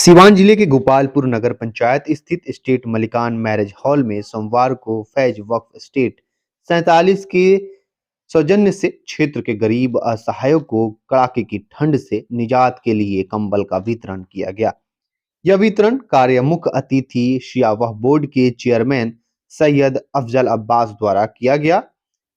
सीवान जिले के गोपालपुर नगर पंचायत स्थित स्टेट मलिकान मैरिज हॉल में सोमवार को फैज वक्फ स्टेट 47 के सौजन्य से क्षेत्र के गरीब असहायों को कड़ाके की ठंड से निजात के लिए कंबल का वितरण किया गया। यह वितरण कार्य मुख्य अतिथि शिया वक्फ बोर्ड के चेयरमैन सैयद अफजल अब्बास द्वारा किया गया।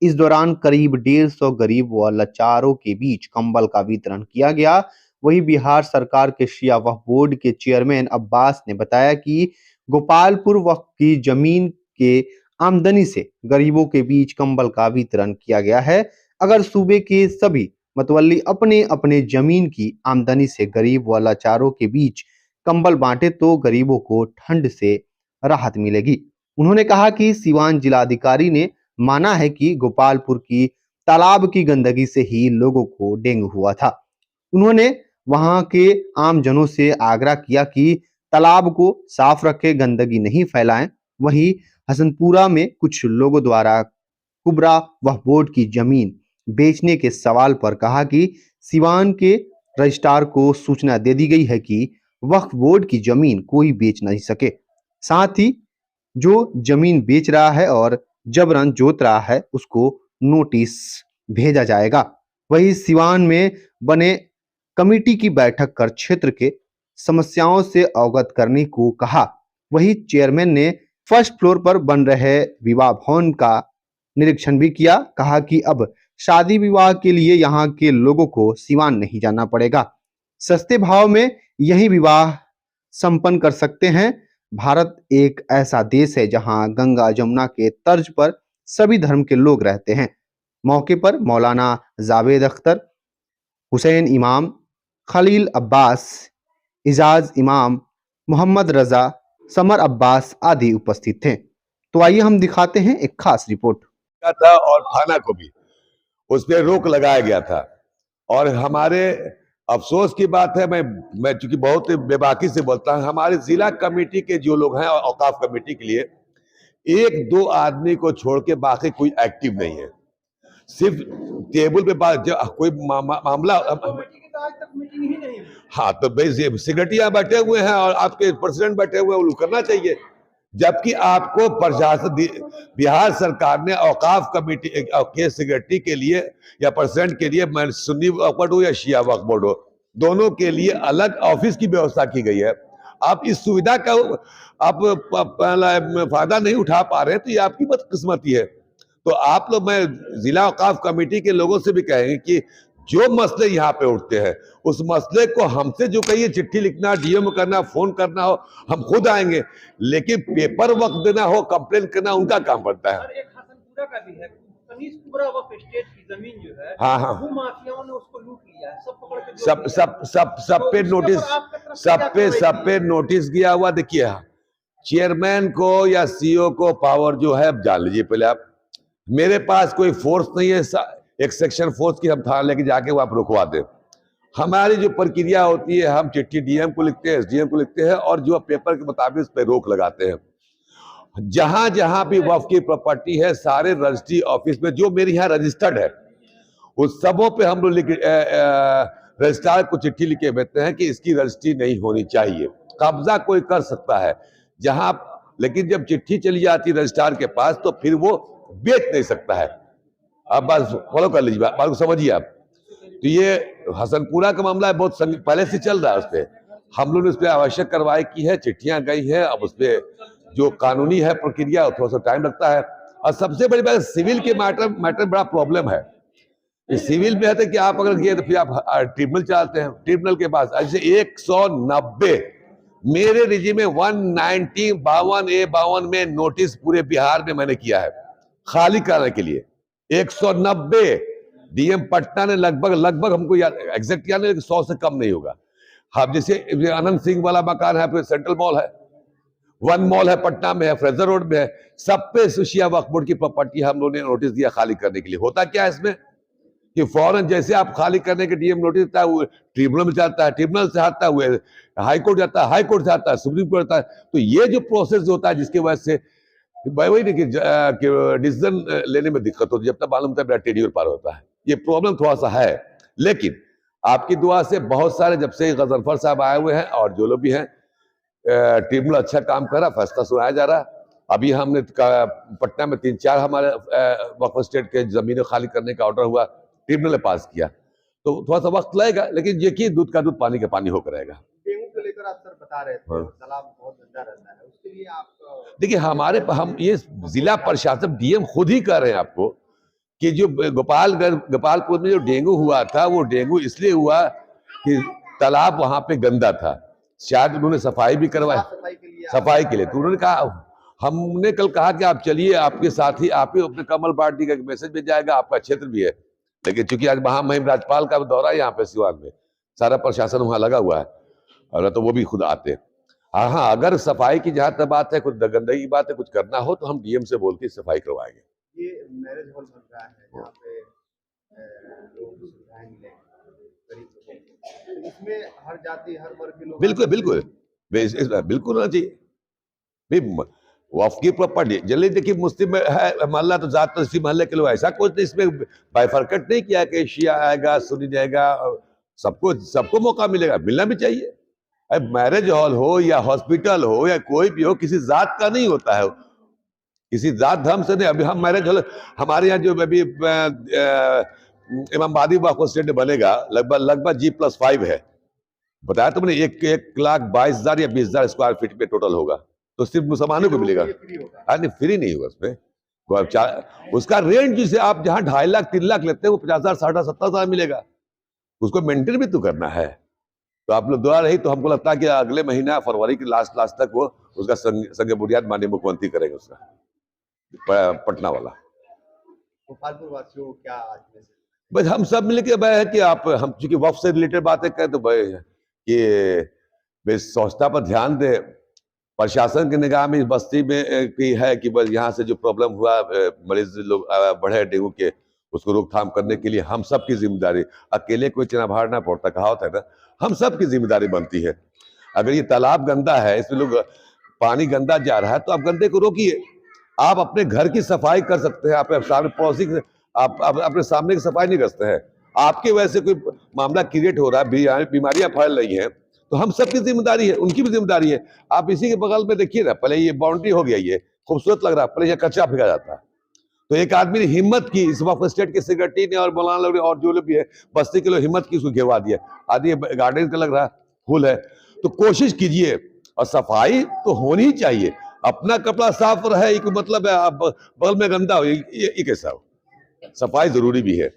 इस दौरान करीब 150 गरीब व लाचारों के बीच कंबल का वितरण किया गया। वहीं बिहार सरकार के शिया वक्फ बोर्ड के चेयरमैन अब्बास ने बताया कि गोपालपुर वक्फ की जमीन के आमदनी से गरीबों के बीच कंबल का वितरण किया गया है। अगर सूबे के सभी मतवल्ली अपने अपने जमीन की आमदनी से गरीब व लाचारों के बीच कंबल बांटे तो गरीबों को ठंड से राहत मिलेगी। उन्होंने कहा कि सीवान जिलाधिकारी ने माना है कि गोपालपुर की तालाब की गंदगी से ही लोगों को डेंगू हुआ था। उन्होंने वहां के आमजनों से आग्रह किया कि तालाब को साफ रखें, गंदगी नहीं फैलाएं। वहीं हसनपुरा में कुछ लोगों द्वारा कुबरा वक्फ बोर्ड की जमीन बेचने के सवाल पर कहा कि सीवान के रजिस्ट्रार को सूचना दे दी गई है कि वक्फ बोर्ड की जमीन कोई बेच नहीं सके। साथ ही जो जमीन बेच रहा है और जबरन जोत रहा है उसको नोटिस भेजा जाएगा। वहीं सिवान में बने कमेटी की बैठक कर क्षेत्र के समस्याओं से अवगत करने को कहा। वहीं चेयरमैन ने फर्स्ट फ्लोर पर बन रहे विवाह भवन का निरीक्षण भी किया। कहा कि अब शादी विवाह के लिए यहाँ के लोगों को सिवान नहीं जाना पड़ेगा, सस्ते भाव में यही विवाह संपन्न कर सकते हैं। भारत एक ऐसा देश है जहां गंगा जमुना के तर्ज पर सभी धर्म के लोग रहते हैं। मौके पर मौलाना जावेद अख्तर, हुसैन इमाम, खलील अब्बास, इजाज इमाम, मोहम्मद रजा, समर अब्बास आदि उपस्थित थे। तो आइए हम दिखाते हैं एक खास रिपोर्ट। था और थाना को भी उस पर रोक लगाया गया था। और हमारे अफसोस की बात है, मैं चूंकि बहुत बेबाकी से बोलता हूं, हमारे जिला कमेटी के जो लोग हैं औकाफ कमेटी के लिए एक दो आदमी को छोड़ के बाकी कोई एक्टिव नहीं है। सिर्फ टेबल पे बात कोई मामला हाँ, तो भाई सेक्रेटरी बैठे हुए हैं और आपके प्रेसिडेंट बैठे हुए हैं, वो करना चाहिए। जबकि आपको प्रशासन बिहार सरकार ने औकाफ कमेटी के सेक्रेटरी के लिए या प्रेसिडेंट के लिए, मैं सुन्नी वक्फ बोर्ड हो या शिया वक्फ बोर्ड हो, दोनों के लिए अलग ऑफिस की व्यवस्था की गई है। आप इस सुविधा का आप फायदा नहीं उठा पा रहे हैं, तो ये आपकी बदकिस्मती है। तो आप लोग, मैं जिला औकाफ कमेटी के लोगों से भी कहेंगे कि जो मसले यहाँ पे उठते हैं उस मसले को हमसे जो कहिए, चिट्ठी लिखना, डीएम करना, फोन करना हो, हम खुद आएंगे। लेकिन पेपर वक्त देना हो, कंप्लेन करना उनका काम पड़ता है। एक हसनपुरा का भी है, पूरा वक्फ स्टेट की जमीन जो है, हाँ हाँ, वो माफियाओं ने उसको लूट लिया है, सब पकड़ के सब पे नोटिस, सब पे नोटिस गया हुआ। देखिए, चेयरमैन को या सीईओ को पावर जो है जान लीजिए पहले आप। मेरे पास कोई फोर्स नहीं है, एक सेक्शन फोर्स की हम थाना लेके जाके वो आप रुकवा दें। हमारी जो प्रक्रिया होती है, हम चिट्ठी डीएम को लिखते हैं, एसडीएम को लिखते हैं और जो पेपर के मुताबिक उस पर रोक लगाते हैं। जहां जहां भी वक्फ की प्रॉपर्टी है, सारे रजिस्ट्री ऑफिस में जो मेरे यहाँ रजिस्टर्ड है, उस सबों पे हम लोग रजिस्ट्रार को चिट्ठी लिखे भेजते हैं कि इसकी रजिस्ट्री नहीं होनी चाहिए। कब्जा कोई कर सकता है जहां, लेकिन जब चिट्ठी चली जाती है रजिस्ट्रार के पास तो फिर वो बेच नहीं सकता है। अब बात फॉलो कर लीजिए, बात को समझिए आप। तो ये हसनपुरा का मामला है, बहुत पहले से चल रहा है। उस पर हम लोग ने उस पर आवश्यक कार्रवाई की है, चिट्ठियां गई है। अब उस पर जो कानूनी है प्रक्रिया, थोड़ा सा टाइम लगता है। और सबसे बड़ी बात, सिविल के मैटर बड़ा प्रॉब्लम है। सिविल में है कि आप अगर किए तो फिर आप ट्रिब्यूनल चलाते हैं, ट्रिब्यूनल के पास ऐसे 190 मेरे रिजी में 190 52A में नोटिस पूरे बिहार में मैंने किया है खाली कराने के लिए। 190 डीएम पटना ने लगभग हमको एग्जैक्ट याद नहीं, 100 से कम नहीं होगा। हाँ, जैसे अनंत सिंह वाला मकान है, फिर सेंट्रल मॉल है, वन मॉल है पटना में है, फ्रेजर रोड में है, सब पे शिया वक्फ बोर्ड की प्रॉपर्टी हम लोगों ने नोटिस दिया खाली करने के लिए। होता क्या है इसमें कि फौरन जैसे आप खाली करने के डीएम नोटिस देता है, वो ट्रिब्यूनल में जाता है, ट्रिब्यूनल से आता है, हाई कोर्ट जाता है, हाई कोर्ट से आता है, सुप्रीम कोर्ट जाता है। तो ये जो प्रोसेस होता है, जिसकी वजह से वही नहीं कि डिसीजन लेने में दिक्कत होती है, जब तक मालूम होता है टेन्योर पार होता है। ये प्रॉब्लम थोड़ा सा है, लेकिन आपकी दुआ से बहुत सारे, जब से गजनफर साहब आए हुए हैं और जो लोग भी हैं, ट्रिब्यूनल अच्छा काम कर रहा, फैसला सुनाया जा रहा। अभी हमने पटना में 3-4 हमारे वक्फ स्टेट के जमीनें खाली करने का ऑर्डर हुआ, ट्रिब्यूनल ने पास किया। तो थोड़ा सा वक्त लगेगा, लेकिन यकीन दूध का दूध पानी का पानी होकर रहेगा। डेंगू को लेकर आप सर बता रहे थे, हाँ। तालाब बहुत गंदा रहता है, उसके लिए आप देखिए हम ये जिला प्रशासन डीएम खुद ही कह रहे हैं आपको कि जो गोपालपुर में जो डेंगू हुआ था, वो डेंगू इसलिए हुआ कि तालाब वहां पे गंदा था। शायद उन्होंने सफाई भी करवाई, सफाई के लिए। तो उन्होंने कहा, हमने कल कहा कि आप चलिए, आपके साथ ही आप ही अपने कमल पार्टी का मैसेज भेज जाएगा, आपका क्षेत्र भी है। लेकिन चूंकि आज महामहिम राज्यपाल का दौरा है यहाँ पे सिवान में, सारा प्रशासन वहां लगा हुआ है, और तो वो भी खुद आते हैं। हाँ, अगर सफाई की जहां तक बात है, कुछ गंदगी की बात है, कुछ करना हो तो हम डीएम से बोल के सफाई करवाएंगे। ये मैरिज हॉल बन रहा है जहाँ पे लोग सुविधाएं मिले गरीब लोगों को, तो इसमें हर जाति हर वर्ग के लोग बिल्कुल बिल्कुल बिल्कुल होना चाहिए। वक्फ की प्रॉपर्टी जल्दी, देखिए मुस्लिम है मोहल्ला तो ज्यादातर इसी मोहल्ले के लोग, ऐसा कुछ नहीं, इसमें बाइफरकट नहीं किया कि शिया आएगा सुन्नी जाएगा, सबको मौका मिलेगा, मिलना भी चाहिए। मैरिज हॉल हो या हॉस्पिटल हो या कोई भी हो, किसी जात का नहीं होता है, किसी जात धर्म से नहीं। अभी हम मैरिज हॉल हमारे यहाँ जो अभी इमामबाड़ी वक्फ स्टेट बनेगा, लगभग G+5 है। बताया तुमने, 1,22,000 या 20,000 स्क्वायर फीट पे टोटल होगा, तो सिर्फ मुसलमानों को मिलेगा। नहीं, फ्री नहीं होगा उसमें। उसका रेंज जिसे आप जहां 2.5 लाख 3 लाख लेते हैं, वो 50,000 60,000 70,000 मिलेगा। उसको मेंटेन भी तो करना है। तो आप लोग दुआ रही तो हमको लगता है कि अगले महीना फरवरी के लास्ट तक वो उसका संग बुनियाद माननीय मुख्यमंत्री करेंगे, उसका पटना वाला। गोपालपुर वासियों को क्या आज में बस हम सब मिलके भाई है कि आप, हम चूंकि वक्फ से रिलेटेड बातें करें तो भाई कि स्वच्छता पर ध्यान दे। प्रशासन की निगाह में इस बस्ती में की है कि बस यहाँ से जो प्रॉब्लम हुआ, मरीज लोग बढ़े डेंगू के, उसको रोकथाम करने के लिए हम सब की जिम्मेदारी, अकेले कोई चना भार ना पड़ता, कहावत है ना, हम सब की जिम्मेदारी बनती है। अगर ये तालाब गंदा है, इसमें लोग पानी गंदा जा रहा है, तो आप गंदे को रोकिए। आप अपने घर की सफाई कर सकते हैं, आप सामने पड़ोसी आप अपने सामने की सफाई नहीं करते हैं, आपके वजह से कोई मामला क्रिएट हो रहा है, बीमारियां फैल रही हैं, तो हम सबकी जिम्मेदारी है, उनकी भी जिम्मेदारी है। आप इसी के बगल में देखिए ना, पहले ये बाउंड्री हो गया, ये खूबसूरत लग रहा है, पहले ये कचरा फेंका जाता है। तो एक आदमी ने हिम्मत की, इस वक्त स्टेट के सेक्रेटरी ने और मौलाना लोग और जो लोग भी है, बस्ती के लोग हिम्मत की, उसको घेरवा दिया। आदि गार्डन का लग रहा है, फूल है, तो कोशिश कीजिए। और सफाई तो होनी ही चाहिए, अपना कपड़ा साफ रहे, एक मतलब है, आप बगल में गंदा हो, ये कैसा हो? सफाई जरूरी भी है।